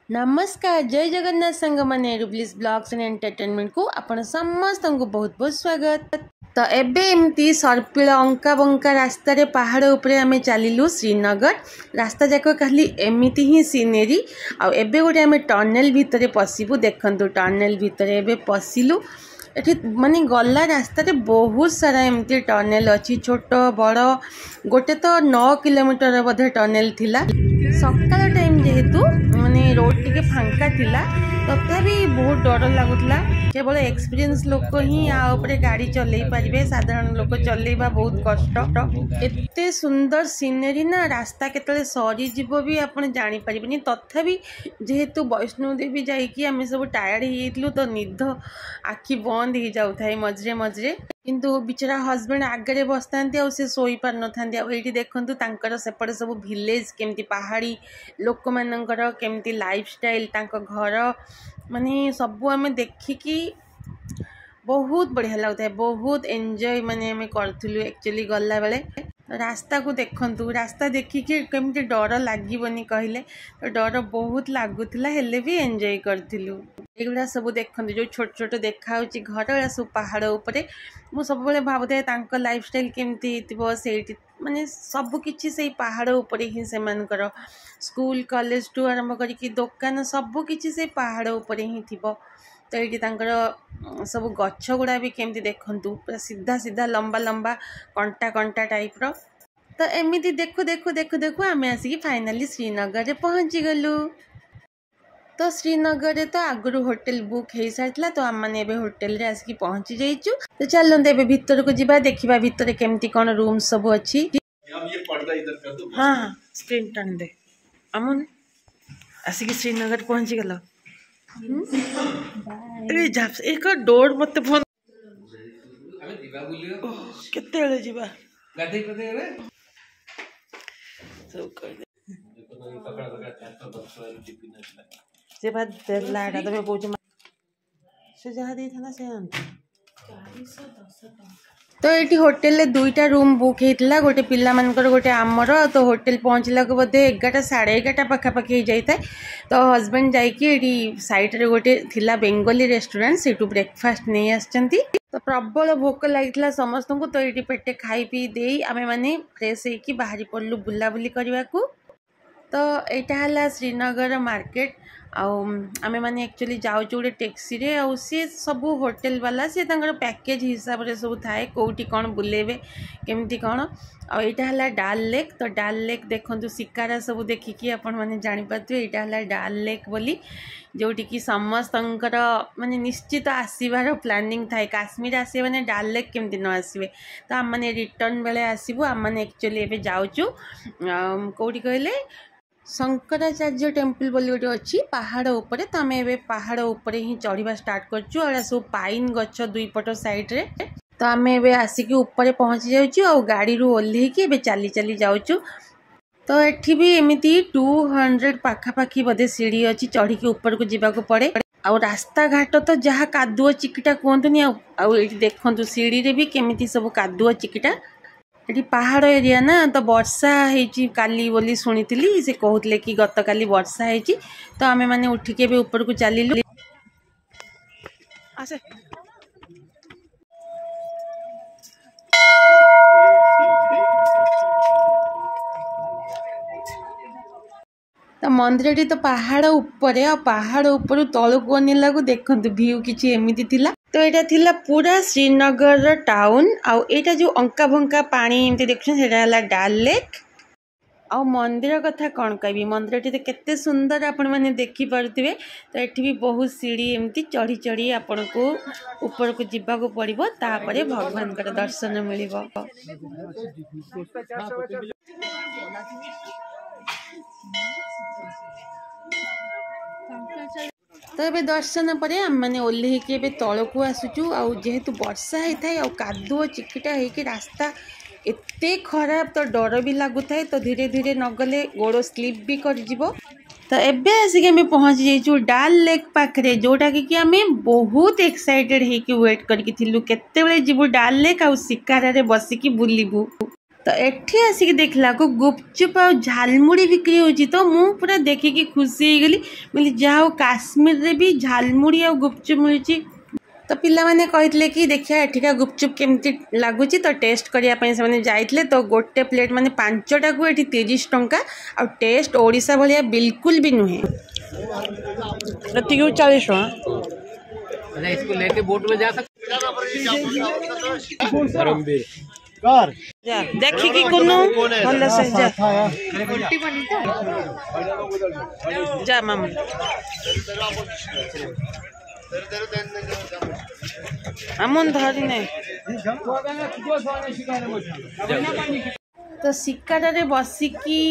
नमस्कार जय जगन्नाथ संग माने रुबलिस ब्लॉग्स एंड एंटरटेनमेंट को आपण समस्त को बहुत बहुत स्वागत। तो एबे एमती सर्पिल अंका बंका रास्ता रे पहाड़ उपरे आमे चलिलु श्रीनगर रास्ता जाक खाली एमिति ही सीनेरी आ एबे गोटे आमे टनेल भितरे पसिबु देखंतु टनेल भितरे एबे पसिलु एठी माने गला रास्ता रे बहुत सारा एमती टनेल अछि छोट बड़ गोटे तो 9 किलोमीटर बधे टनेल थिला सकाळ टाइम जेहेतु माने रोड टिके फांका थिला तथापि बहुत डर लगुला केवल एक्सपीरियंस लोक ही ऊपर गाड़ी चलई पारे साधारण लोक चलैबा बहुत कष्ट एते सुंदर सीनेरी ना रास्ता केतले सरीजीव भी आप जानीपारे तथापि जेहेतु वैष्णो देवी जाइकी आम सब टायर्ड हो तो निद आखि बंद हो जाऊ था मझे मझे किंतु बिचरा हजबैंड आगे बसता से शोई पार नई देखु तांकर सेपटे सब विलेज केमती पहाड़ी लोक मानकर केमती लाइफस्टाइल घर माने सबू आम देखिकी बहुत बढ़िया लगता है बहुत एंजॉय माने आम करूँ एक्चुअली गला बेले रास्ता को देखंतु रास्ता देखिकी केमती डर लगनी कहले तो डर बहुत लगुला हेले भी एंजॉय करूँ एगुड़ा सब देखते जो छोट छोट देखा घर सब पहाड़ उपरे मु सब भावुए लाइफस्टाइल केमती से माने सबकि से पहाड़ उपरे ही से मानकर स्कूल कॉलेज टू आरंभ करके दुकान सबकि से पहाड़ उपरे ही थी तो ये सब गछ गुड़ा भी केमती देखंतु पूरा सीधा सीधा लंबा लंबा कंटा कंटा टाइप रो तो एमती देखु देखु देखु देखु आम आसिक फाइनाली श्रीनगर रे पहुँची गलु। तो श्रीनगर रे तो आगु होटल बुक हो सारी तो आम मैंने होटल रे आसिक पहुँची जाइचु तो चलते ए भितर को जीवा देखा भितर केमती कौन रूम सब अच्छी। हाँ हाँ स्क्रीन टर्न दे अमन आसिक श्रीनगर पहुँची गल एक डोर मत फोन केते जीवा से बात देला तबे पूछ से जहाँ दी था ना से तो ये होटेल ले दुईटा रूम बुक होता गोटे पिला मानकर गोटे आमर तो होटेल पहुँचला को बोधे 11टा साढ़े 11टा पखापाखि जाए तो हजबैंड जाकि साइड रे गोटे थिला बेंगली रेस्टोरेंट से ब्रेकफास्ट नहीं आसचंती तो प्रबल भोक लगी समस्त को तो ये पेटे खाई पी दे आमे माने फ्रेश होकी बाहरी पड़लु बुलाबुली करने को तो यहाँ है श्रीनगर मार्केट आमे माने एक्चुअली जाऊँ गोटे टैक्सी रे आउ सी सब होटेल वाला सी पैकेज हिसाब से सब थाए कौटी कौन बुलेबे केमती कौन आईटा है डाल लेक तो डाल लेक देखो शिकारा सब देखिकी आपण मैंने जापारे यहाँ है डाल लेक बोली जोटी की समस्त माने निश्चित आसबार प्लानिंग थाए काश्मीर आसे मैंने डाल लेक केमती न आसबे तो आम मैंने रिटर्न बेले आसबू आम मैंने एक्चुअली एबे जाऊँ कौटी कहले शंकराचार्य टेम्पल बोली गोटे अच्छी पहाड़ उपरे तो आम ए पहाड़ उपरे ही चढ़ा स्टार्ट करचु और सब पाइन गछ दुई पट साइड रे तो आम ए आसिक ऊपर पहुँची जाऊँ गाड़ी रू ओह्लैकी ए चली चली जाऊँ तो एठी भी एमती 200 पाखापाखि बोधे सीढ़ी अच्छी चढ़ी ऊपर को जावाक पड़े आ रास्ता घाट तो जहाँ कादुओ चिकिटा कहतुनि देखु सीढ़ी रे भी केमिति सब कादुओ चिकिटा ये पहाड़ एरिया ना तो वर्षा होती काली बोली शुणी से कहते कि गत काली वर्षा होती तो आमे माने उठिके भी ऊपर को चलिलु तो मंदिर तो पहाड़ उपरे आ पहाड़ ऊपर तलू को अनेला को देखंतु व्यू किछि एमिति थिला तो यहाँ थिला पूरा श्रीनगर टाउन आउ एटा जो अंका भंका पानी एमती देखा डाल लेक आ मंदिर कथा कौन कहि मंदिर तो केते सुंदर आपण मैंने देखी पारुथिबे तो एठी भी बहुत सीढ़ी एमती चढ़ी चढ़ी आपण को ऊपर को जीवाक पड़िबो तापरे भगवान का दर्शन मिलिबो। तो ये दर्शन पर आम मैंने ओह्लैकी तल को आसुचु जेहेतु वर्षा होता है कादुओ चिकिटा होगी रास्ता एते खराब तो डर भी लगुता है तो धीरे धीरे नगले गोड़ स्लीप भी कर जिवो तो एबे आसिक आम पहुँची जाइचु डाल लेक पाखरे जोटा कि आम बहुत एक्साइटेड होकी वेट करके थिलु केतेबेले जिबु डाल लेक आ शिकारा रे बसिकी बुलिबु तो एठी आसिक देखला को गुपचुप आ झालमुड़ी बिक्री होची तो मु पूरा देखिकी खुशी हो गली बोली जाओ काश्मीर रे भी झालमुड़ी आ गुपचुप मिलची। तो पिला माने कहते कि देखिए एठिका गुपचुप केमती लगुच तो टेस्ट करने से जाइए तो गोटे प्लेट माने 5टा को ये 30 टंका आ टेस्ट ओडिशा भाया बिल्कुल भी नुहे 40 टंका। इसको लेके बोट में जा सकते देखी कि कोनो भल से जा मामा আমন ধরি নাই तो शिकारे बसिकी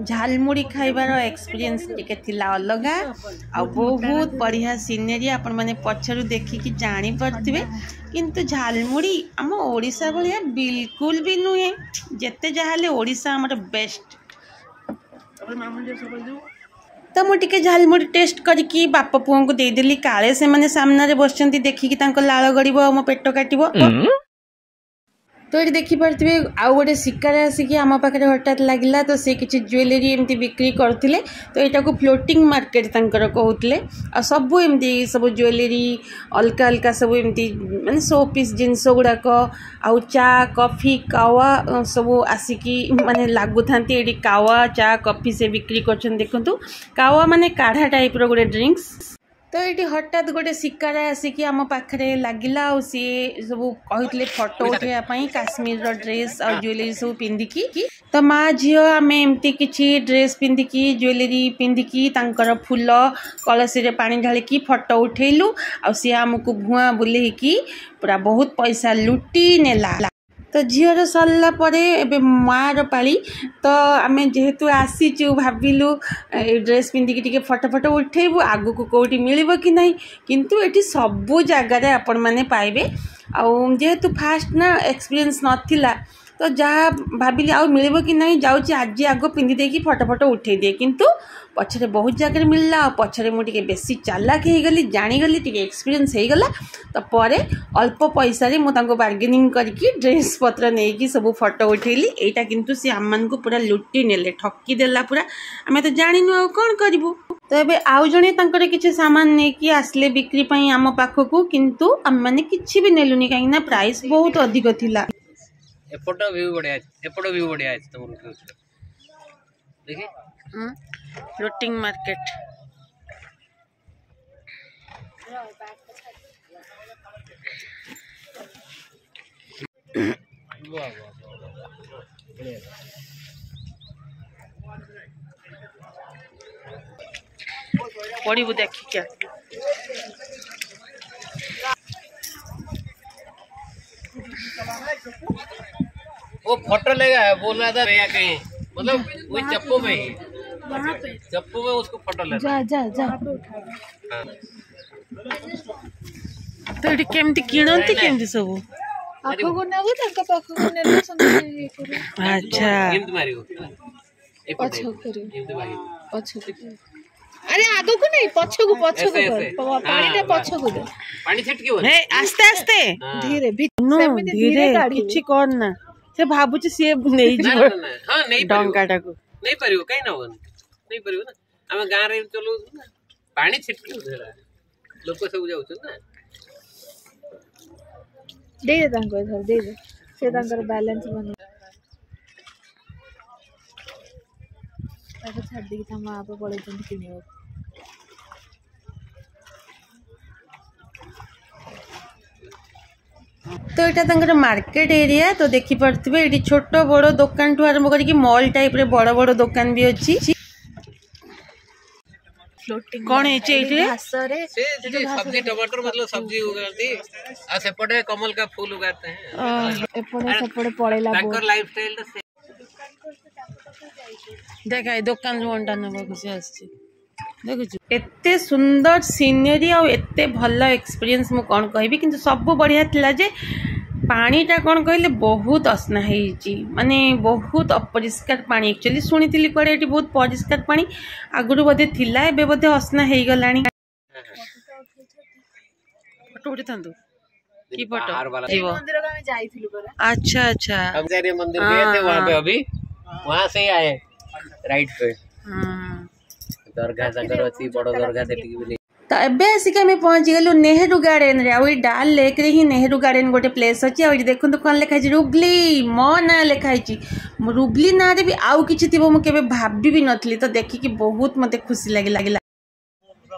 झालमुड़ी खाइबार एक्सपीरियंस टिके थिला अलगा आ बहुत बढ़िया सीनेरी आपण माने पछरु देखिकी जानी परथिबे किंतु झालमुड़ी आम ओडिशा भलिया बिल्कुल भी नुहे जेते जाहाले ओडिशा हमर बेस्ट। तो मुझे झालमुड़ी टेस्ट करके बाप पुओं को देदेली काले से माने सामने बसचंती देखिकी तांको लाळ गड़िबो मो पेट काटिबो तो ये देखिपे आउ गोटे शिकारे आसिक आम पाखे हठात लगिला तो से किसी ज्वेलरी एमती बिक्री करते तो यहाँ को फ्लोटिंग मार्केट कहते आ सबू एमती सब ज्वेलरी अलग अलग सब एमती माने शो पीस जिनस गुड़ाक आउ चा कॉफी कावा सब आसिकी माने लागू था कावा चा कॉफी से बिक्री कर देखु कावा माने काढ़ा टाइप रो गोटे ड्रिंक्स। तो ये हठात गोटे शिकारा आसिकी आम पाखे लगिला सी सब कहते फोटो उठाई काश्मीर ड्रेस और ज्वेलरी सब पिंधिकी तो माँ झी आम एमती किसी ड्रेस पिंधिकी ज्वेलरी पिंधिकी तांकर फूल कलसी रे पानी ढालिकी फोटो उठेलु आ सी आमको भुआ बुलेकी पूरा बहुत पैसा लुटी नेला। तो झीर सरला एबे मार पाली तो आम जेहेतु आसीचु भाविलु ड्रेस पिंधिकी टिके फोटो फोटो उठेबू आगु को कोठी मिलिबो कि नहीं किंतु एटी सबु जगार आपण माने पाइबे आउ जेहेतु फास्ट ना एक्सपीरियंस नथिला तो जहाँ भाविली आउ मिलिबो कि नहीं जाउची आज आग पिंधि देकी फोटो फोटो उठे दिए किंतु पछरे बहुत जगह मिलला और पछरे मुझे बेसी चालाक हो गली जानीगली टे एक्सपीरियंस हो गला तो परे अल्प पैसा मुझे बार्गेनिंग करके ड्रेस पत्र नहीं सब फोटो उठेली यहाँ किंतु सी आम मान को पूरा लुटी नेले ठकी देला पूरा आम तो जानिनु आ कौन करूँ। तो ये आउ जड़े किसी सामान नहीं आसले बिक्री पाई आम पाखक किंतु आम मैंने किसी भी नेलुनी कहीं प्राइस बहुत अधिक थिला। एपट व्यू बढ़िया एपट व्यू बढ़िया है तुम देखिए फ्लोटिंग मार्केट पड़ू देखी क्या वो फोटो लेगा है बोल रहा था भैया कहीं मतलब वही चप्पू में ही वहाँ पे चप्पू में उसको फोटो ले जा जा जा तो ये केमती किणंती केमती सब आखो को नेबो ताका पाखो को नेले संगे करू अच्छा गिफ्ट मारियो पछो करू पछो अरे आगो को नहीं पछो को पानी टा पछो को दे पानी छिटकी हो हे आस्ते आस्ते धीरे धीरे किछि करना से भाबुची से नहीं जीव हां नहीं डंकाटा को नहीं परियो कहीं ना होन नहीं परियो ना हम गां रे चलो ना पानी छिटकी हो लोक सब जाउ ना दे तांको सर दे से तांकर बैलेंस बन ताको छाड़ दी था मां पे पड़े जंत किनियो तो यहाँ मार्केट एरिया तो देखी पारे ये छोट बड़ दुकान ठू आरंभ करके मॉल टाइप रे बड़ बड़ दुकान भी अच्छी कौन है सब्जी टमाटर मतलब सब्जी उगाती आ सेपटे कमल का फूल उगाते हैं एपड़े सेपड़े पड़ेला ताकर लाइफस्टाइल देखा दुकान रुटा नवा से आसी देखु एते सुंदर सीनेरी और एते भल एक्सपीरियंस मु कौन कहबी किंतु सब बढ़िया थिला जे पानीटा कौन कहले बहुत असना है माने बहुत अपरिष्कार पानी एक्चुअली शुणी कड़े ये बहुत परिष्कार पानी आगुरी बोधे थिला एबे बोधे असना हो गलानी फोटो उठे था की फोटो बाहर वाला मंदिर का हमें जाइथिलु परा। अच्छा अच्छा हम जैसे मंदिर गए थे वहाँ पे, अभी वहाँ से ही आए राइट पे दरगाह जाकर अच्छी बड़ दरगाह देखी भी। तो एबे आसिक आम पहुँच गलु नेहरू गार्डन रे। आ डाल लेक रे ही नेहरू गार्डन गोटे प्लेस अच्छी। आ देखु कौन लिखाई रुबली मो ना लिखाई रुबली ना रे भी आउ किछि थिबो मु केबे भाबी भी नथली। तो देखिकी बहुत मते खुशी लागिला।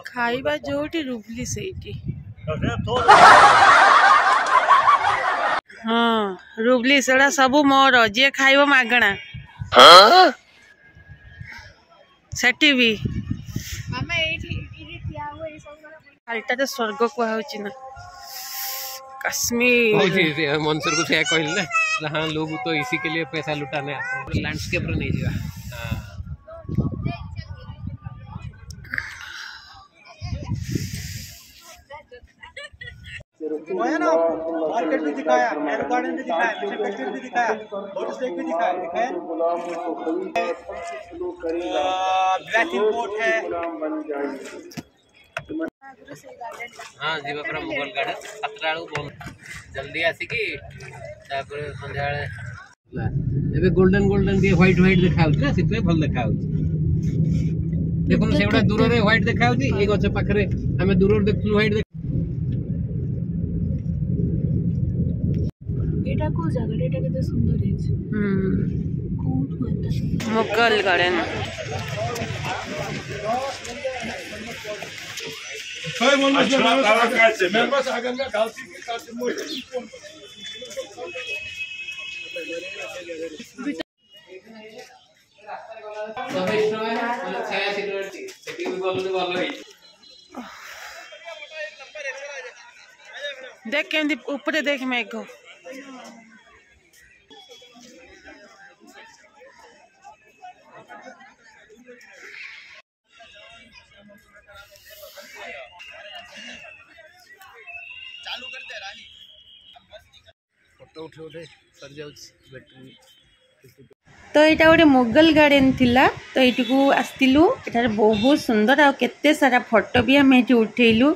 खाइबा जोटी रुबली सेठी हाँ रुबली सेड़ा सबू मोर जे खाइबो मागणा सेठी भी मामा एठी ठिया हो ए सब हालटा तो स्वर्ग कहउची ना कश्मीर। मंसूर को क्या कहल ना, हाँ लोग तो इसी के लिए पैसा लुटाने आते हैं। लैंडस्केप रे नहीं जा दिखाया ना, मार्केट भी दिखाया, नेहरू गार्डन भी दिखाया, फिशर फैक्ट्री भी दिखाया, लोटस लेक भी दिखाया, ब्लैक इंपोर्ट है। हाँ जीवा पर मुगल गार्डन खतरा बहुत जल्दी आसिकी तापर संध्या एबे गोल्डन गोल्डन दिए व्हाइट व्हाइट देखाउछ ना, सिते भल देखाउछ। देखो सेवडा दूर रे व्हाइट देखाउछ, ए गछ पाखरे हमें दूर देखलु व्हाइट। एटा को जगह एटा केते सुंदर है। कोठ होता मुगल गार्डन देख के ऊपर देख मेघ फोटो उठे उठे सर जाउछ बैटरी। तो यहाँ गोटे मुगल गार्डन थिला। तो ये को आसलु एठार बहुत सुंदर आ केते सारा फोटो भी आम ये उठेलु।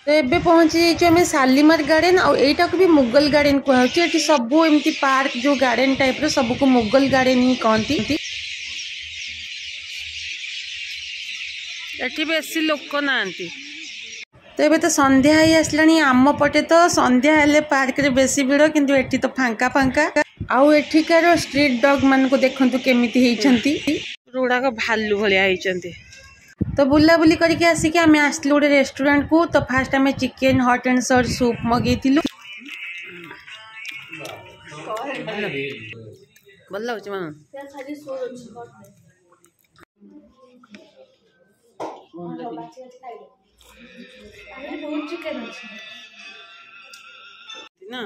तो एबे पहुंची जाइछु आम शालीमार गार्डन। आईटा को भी मुगल गार्डन कहउछि। एठी सबु एमती पार्क जो गार्डन टाइप रो सबु को मुगल गार्डन ही कहती। एठी बेसी लोक नांती। तो ये तो संध्या ही आसलानी आम पटे। तो संध्या हेले पार्क रे बेसी भिड़, किंतु एठी तो फांका फांका। आउ एठिकार स्ट्रीट डॉग मान को देखंतु केमिति हेइछंती, रोडा को भालू भलिया हेइछंती। तो बुलाबुली करके आसिक आम आसलु गोटे रेस्टोरेंट को। तो फास्ट आम chicken hot and sour soup मगेइथिलु। भल लाଗୁଛି मान ना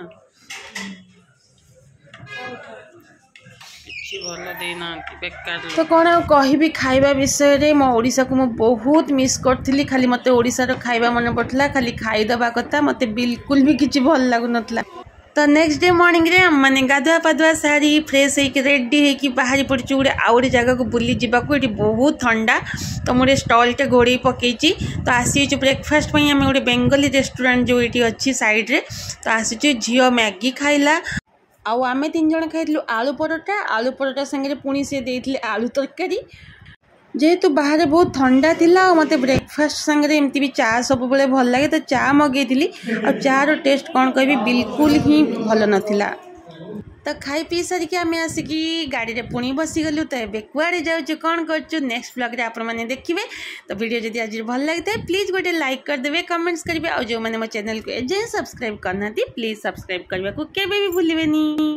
तो कौन कहि खाइबा विषय रे मो ओडिसा को मो बहुत मिस करथिली। खाली मते ओडिसा रो खाइबा मन पड़ला, खाली खाई दबा कथा मते बिल्कुल भी किछि भल लागु नथला। तो नेक्स्ट डे मॉर्निंग रे हम माने गाधुआ पाधुआ सारी फ्रेश होइक रेडी होइक बाहरी पड़छु गोटे आउ गोटे जगह को बुली जीवाकू। एठी बहुत ठंडा। तो मोटे स्टॉल टे घोड़े पकईची। तो आसीचु ब्रेकफास्ट पई आमे गोटे बेंगली रेस्टोरेंट जो एठी अच्छी साइड रे। तो आसीचु झियो मैगी खाइला। आउ आमे 3 जण खाइलु आलू परोटा संगे पुणी से देइथिले आलू तरकारी। जेहेतु बाहर बहुत ठंडा थिला और मते ब्रेकफास्ट संगे एमती भी चा सब बेले भल लगे। तो चा मगेइथिली और चा रो टेस्ट कौन कहबी बिल्कुल ही भल नथिला। तो खाई पी सारिकी आम आसिकी गाड़ी रे पुणी बसीगलु। तो ए कुआड़े जाऊँ कौन कर नेक्स्ट ब्लॉग रे आपण माने देखिबे। तो वीडियो जदि आज भल लगे प्लीज गोटे लाइक करदेवे, कमेंट्स करेंगे। और जो मैंने मो चैनल को एजे सब्सक्राइब करना प्लीज सब्सक्राइब करने को केबे भी भूलिबेनी।